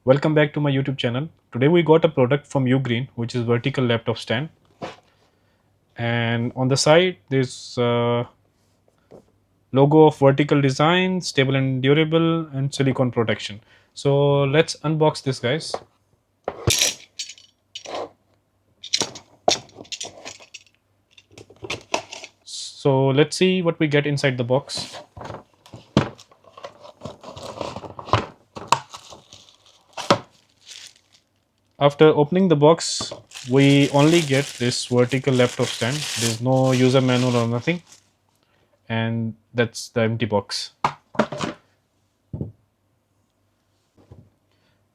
Welcome back to my YouTube channel. Today we got a product from UGREEN, which is vertical laptop stand, and on the side there's logo of vertical design, stable and durable, and silicone protection. So let's unbox this, guys. So let's see what we get inside the box. After opening the box, we only get this vertical laptop stand. There's no user manual or nothing, and that's the empty box.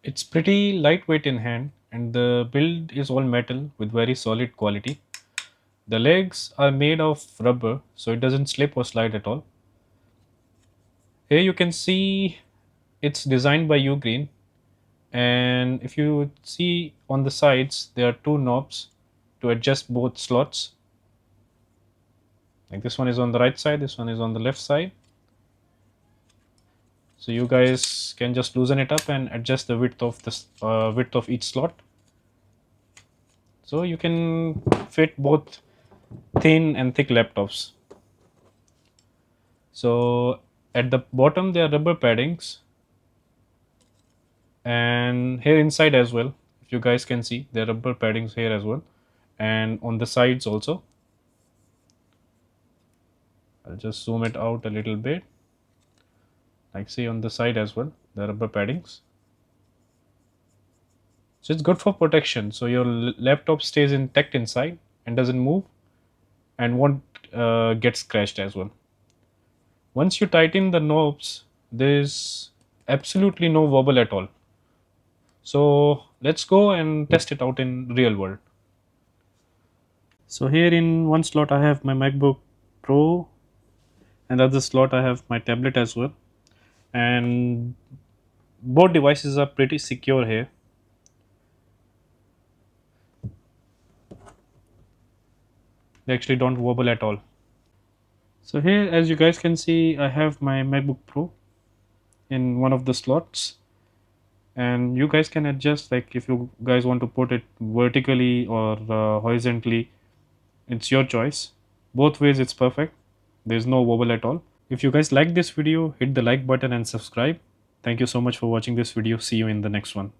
It's pretty lightweight in hand, and the build is all metal with very solid quality. The legs are made of rubber, so it doesn't slip or slide at all. Here you can see it's designed by Ugreen, and if you see on the sides, there are two knobs to adjust both slots. Like this one is on the right side, this one is on the left side. So you guys can just loosen it up and adjust the width of each slot. So you can fit both thin and thick laptops. So at the bottom there are rubber paddings, and here inside as well, if you guys can see, there are rubber paddings here as well, and on the sides also. I'll just zoom it out a little bit. Like see on the side as well, the rubber paddings. So it's good for protection, so your laptop stays intact inside and doesn't move and won't get scratched as well. Once you tighten the knobs, there's absolutely no wobble at all. So let's go and test it out in real world. So here in one slot I have my MacBook Pro, and other slot I have my tablet as well, and both devices are pretty secure here. They actually don't wobble at all. So here, as you guys can see, I have my MacBook Pro in one of the slots, and you guys can adjust, like if you guys want to put it vertically or horizontally, it's your choice. Both ways it's perfect. There's no wobble at all. If you guys like this video, hit the like button and subscribe. Thank you so much for watching this video. See you in the next one.